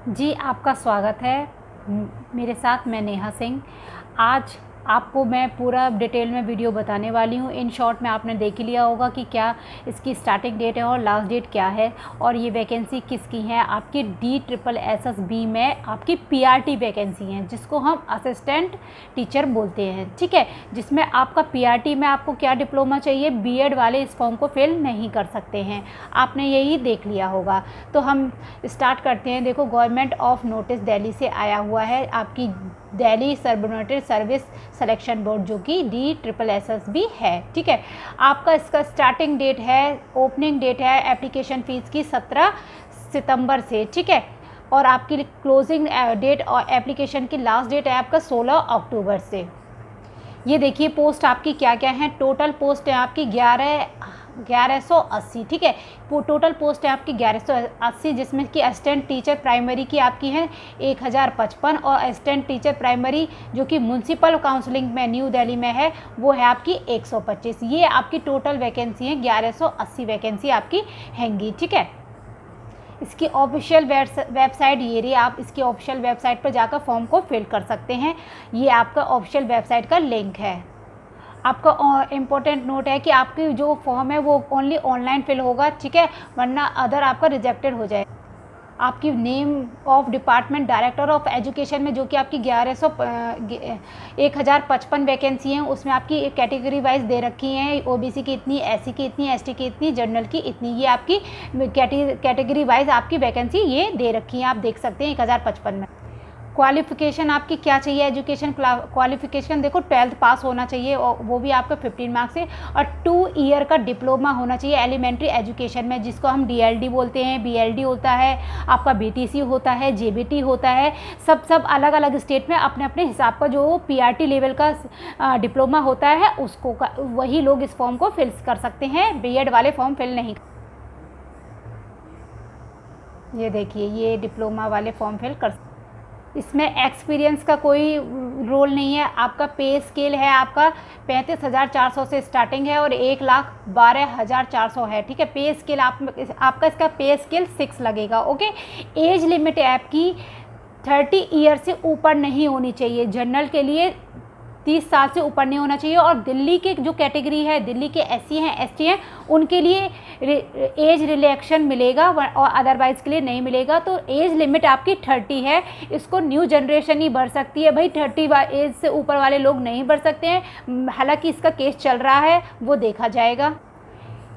जी, आपका स्वागत है। मेरे साथ मैं नेहा सिंह। आज आपको मैं पूरा डिटेल में वीडियो बताने वाली हूँ। इन शॉर्ट में आपने देख ही लिया होगा कि क्या इसकी स्टार्टिंग डेट है और लास्ट डेट क्या है, और ये वैकेंसी किसकी है। आपकी DSSB में आपकी PRT वैकेंसी है, जिसको हम असिस्टेंट टीचर बोलते हैं, ठीक है। जिसमें आपका PRT में आपको क्या डिप्लोमा चाहिए, B.Ed वाले इस फॉर्म को फिल नहीं कर सकते हैं। आपने यही देख लिया होगा। तो हम स्टार्ट करते हैं। देखो, गवर्नमेंट ऑफ नोटिस दिल्ली से आया हुआ है, आपकी Delhi subordinated service selection board, जो कि DSSB है, ठीक है। आपका इसका स्टार्टिंग डेट है, ओपनिंग डेट है एप्लीकेशन फ़ीस की 17 सितंबर से, ठीक है। और आपकी क्लोजिंग डेट और एप्लीकेशन की लास्ट डेट है आपका 16 अक्टूबर से। ये देखिए पोस्ट आपकी क्या क्या है। टोटल पोस्ट है आपकी 1180, ठीक है। टोटल पोस्ट है आपकी 1180, जिसमें कि असिस्टेंट टीचर प्राइमरी की आपकी है 1055, और असिस्टेंट टीचर प्राइमरी जो कि म्यूनसिपल काउंसलिंग में न्यू दिल्ली में है वो है आपकी 125। ये आपकी टोटल वैकेंसी है, 1180 वैकेंसी आपकी हैंगी, ठीक है। इसकी ऑफिशियल वेबसाइट ये रही, आप इसकी ऑफिशियल वेबसाइट पर जाकर फॉर्म को फिल कर सकते हैं। ये आपका ऑफिशियल वेबसाइट का लिंक है। आपका इम्पोर्टेंट नोट है कि आपकी जो फॉर्म है वो ओनली ऑनलाइन फिल होगा, ठीक है, वरना अदर आपका रिजेक्टेड हो जाए। आपकी name of department director of education में जो कि आपकी 1055 वैकेंसी हैं, उसमें आपकी कैटेगरी वाइज दे रखी हैं। OBC की इतनी, SC की इतनी, ST की इतनी, जनरल की इतनी। ये आपकी कैटेगरी वाइज आपकी वैकेंसी ये दे रखी हैं, आप देख सकते हैं 1055 में। क्वालिफ़िकेशन आपकी क्या चाहिए, एजुकेशन क्वालिफ़िकेशन देखो 12th पास होना चाहिए, और वो भी आपका 15 मार्क्स से, और 2 ईयर का डिप्लोमा होना चाहिए एलिमेंट्री एजुकेशन में, जिसको हम DLD बोलते हैं, BLD होता है, आपका BTC होता है, JBT होता है। सब अलग अलग स्टेट में अपने अपने हिसाब का जो PRT लेवल का डिप्लोमा होता है उसको वही लोग इस फॉर्म को फिल कर सकते हैं। B.Ed वाले फॉर्म फिल नहीं। ये देखिए, ये डिप्लोमा वाले फॉर्म फिल कर। इसमें एक्सपीरियंस का कोई रोल नहीं है। आपका पे स्केल है आपका 35,400 से स्टार्टिंग है और 1,12,400 है, ठीक है। पे स्केल आपका इसका पे स्केल 6 लगेगा, ओके। एज लिमिट है आपकी 30 ईयर से ऊपर नहीं होनी चाहिए। जनरल के लिए 30 साल से ऊपर नहीं होना चाहिए, और दिल्ली के जो कैटेगरी है, दिल्ली के SC हैं, ST हैं, उनके लिए एज रिलैक्शन मिलेगा और अदरवाइज़ के लिए नहीं मिलेगा। तो एज लिमिट आपकी 30 है। इसको न्यू जनरेशन ही भर सकती है भाई, 30 एज से ऊपर वाले लोग नहीं भर सकते हैं। हालांकि इसका केस चल रहा है, वो देखा जाएगा।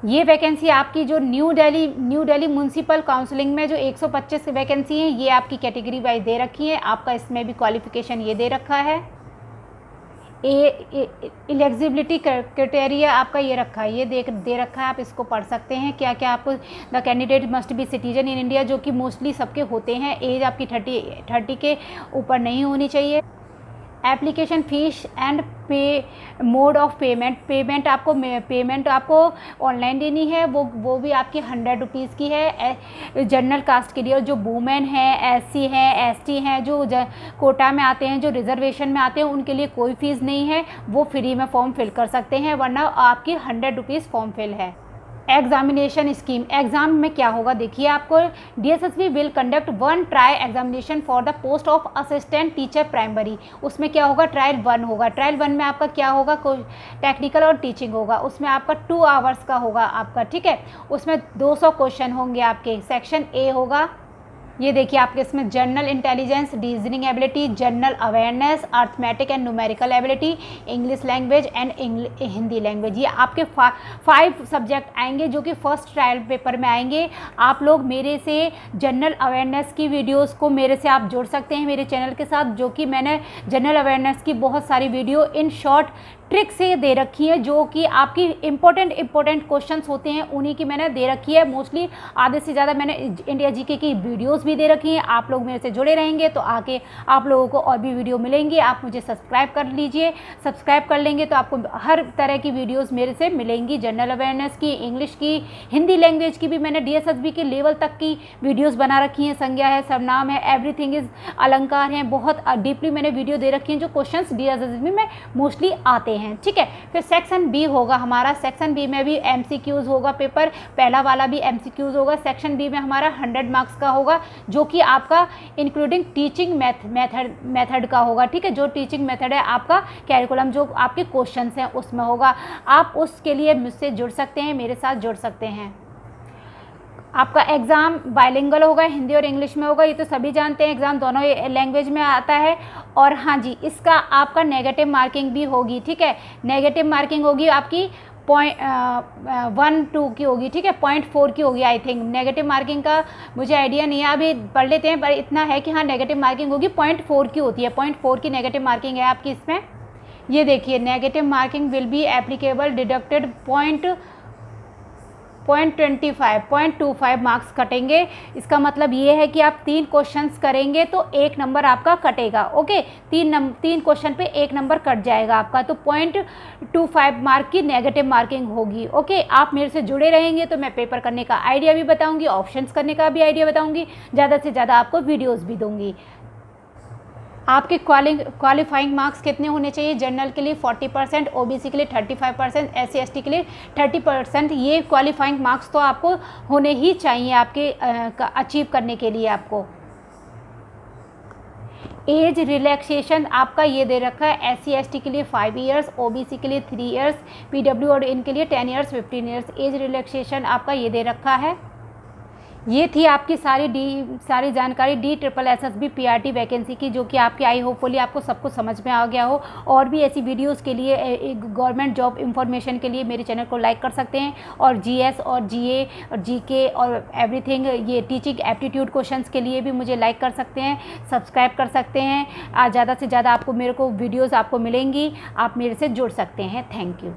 ये वैकेंसी आपकी जो न्यू दिल्ली म्यूनसिपल काउंसलिंग में जो 125 वैकेंसी हैं, ये आपकी कैटेगरी वाइज दे रखी है। आपका इसमें भी क्वालिफिकेशन ये दे रखा है। एलिजिबिलिटी क्राइटेरिया आपका ये रखा है, ये दे रखा है, आप इसको पढ़ सकते हैं। क्या क्या आपको, the candidate must be citizen in India, जो कि मोस्टली सबके होते हैं। एज आपकी 30 के ऊपर नहीं होनी चाहिए। Application fees and mode of payment आपको ऑनलाइन देनी है। वो भी आपकी 100 रुपीज़ की है। जनरल कास्ट के लिए, और जो वुमेन हैं, SC हैं, ST हैं, जो कोटा में आते हैं, जो रिजर्वेशन में आते हैं, उनके लिए कोई फ़ीस नहीं है, वो फ्री में फॉर्म फिल कर सकते हैं, वरना आपकी 100 रुपीज़ फॉर्म फिल है। एग्जामिनेशन स्कीम, एग्जाम में क्या होगा देखिए, आपको DSSB will conduct 1 trial examination for the post of assistant teacher primary. उसमें क्या होगा, ट्रायल 1 होगा। ट्रायल 1 में आपका क्या होगा, टेक्निकल और टीचिंग होगा। उसमें आपका 2 आवर्स का होगा आपका, ठीक है। उसमें 200 क्वेश्चन होंगे आपके। सेक्शन A होगा, ये देखिए आपके इसमें general intelligence, reasoning ability, general awareness, arithmetic and numerical ability, English language and Hindi language. ये आपके 5 सब्जेक्ट आएंगे, जो कि फर्स्ट ट्रायल पेपर में आएंगे। आप लोग मेरे से जनरल अवेयरनेस की वीडियोस को मेरे से आप जोड़ सकते हैं मेरे चैनल के साथ, जो कि मैंने जनरल अवेयरनेस की बहुत सारी वीडियो इन शॉर्ट ट्रिक से दे रखी है, जो कि आपकी इंपॉर्टेंट क्वेश्चंस होते हैं, उन्हीं की मैंने दे रखी है। मोस्टली आधे से ज़्यादा मैंने इंडिया GK की वीडियोस भी दे रखी हैं। आप लोग मेरे से जुड़े रहेंगे तो आगे आप लोगों को और भी वीडियो मिलेंगी। आप मुझे सब्सक्राइब कर लीजिए। सब्सक्राइब कर लेंगे तो आपको हर तरह की वीडियोज़ मेरे से मिलेंगी। जनरल अवेयरनेस की, इंग्लिश की, हिंदी लैंग्वेज की भी मैंने DSSB के लेवल तक की वीडियोज़ बना रखी हैं। संज्ञा है, सर्वनाम है, एवरीथिंग इज़, अलंकार हैं, बहुत डीपली मैंने वीडियो दे रखी हैं, जो क्वेश्चन DSSB में मोस्टली आते हैं। हैं, ठीक है। फिर सेक्शन बी होगा हमारा, सेक्शन बी में भी MCQs होगा पेपर, पहला वाला भी MCQs होगा। सेक्शन बी में हमारा 100 मार्क्स का होगा, जो कि आपका इंक्लूडिंग टीचिंग मेथड का होगा, ठीक है। जो टीचिंग मेथड है आपका कैरिकुलम, जो आपके क्वेश्चंस हैं उसमें होगा। आप उसके लिए मुझसे जुड़ सकते हैं, मेरे साथ जुड़ सकते हैं। आपका एग्ज़ाम बाइलिंगुअल होगा, हिंदी और इंग्लिश में होगा, ये तो सभी जानते हैं, एग्ज़ाम दोनों लैंग्वेज में आता है। और हाँ जी, इसका आपका नेगेटिव मार्किंग भी होगी, ठीक है। नेगेटिव मार्किंग होगी आपकी 0.12 की होगी, ठीक है, 0.4 की होगी आई थिंक। नेगेटिव मार्किंग का मुझे आइडिया नहीं है, अभी पढ़ लेते हैं, पर इतना है कि हाँ नेगेटिव मार्किंग होगी 0.4 की होती है, 0.4 की नेगेटिव मार्किंग है आपकी इसमें। ये देखिए, negative marking will be applicable deducted 0.25 marks कटेंगे। इसका मतलब ये है कि आप 3 क्वेश्चंस करेंगे तो 1 नंबर आपका कटेगा, ओके। 3 क्वेश्चन पे 1 नंबर कट जाएगा आपका, तो 0.25 मार्क की नेगेटिव मार्किंग होगी, ओके। आप मेरे से जुड़े रहेंगे तो मैं पेपर करने का आइडिया भी बताऊंगी, ऑप्शंस करने का भी आइडिया बताऊंगी, ज़्यादा से ज़्यादा आपको वीडियोज़ भी दूंगी। आपके क्वालिफाइंग मार्क्स कितने होने चाहिए? जनरल के लिए 40%, OBC के लिए 35%, SC ST के लिए 30%। ये क्वालिफाइंग मार्क्स तो आपको होने ही चाहिए आपके अचीव करने के लिए। आपको एज रिलैक्सेशन आपका ये दे रखा है, SC ST के लिए 5 इयर्स, OBC के लिए 3 इयर्स, PW और इनके लिए 10 इयर्स 15 इयर्स एज रिलैक्सेशन आपका ये दे रखा है। ये थी आपकी सारी जानकारी DSSB PRT वैकेंसी की, जो कि आपकी आई होपफुली आपको सब कुछ समझ में आ गया हो। और भी ऐसी वीडियोस के लिए, गवर्नमेंट जॉब इंफॉर्मेशन के लिए मेरे चैनल को लाइक कर सकते हैं। और GS और GA और GK और एवरीथिंग, ये टीचिंग एप्टीट्यूड क्वेश्चंस के लिए भी मुझे लाइक कर सकते हैं, सब्सक्राइब कर सकते हैं। ज़्यादा से ज़्यादा आपको मेरे को वीडियोज़ आपको मिलेंगी, आप मेरे से जुड़ सकते हैं। Thank you.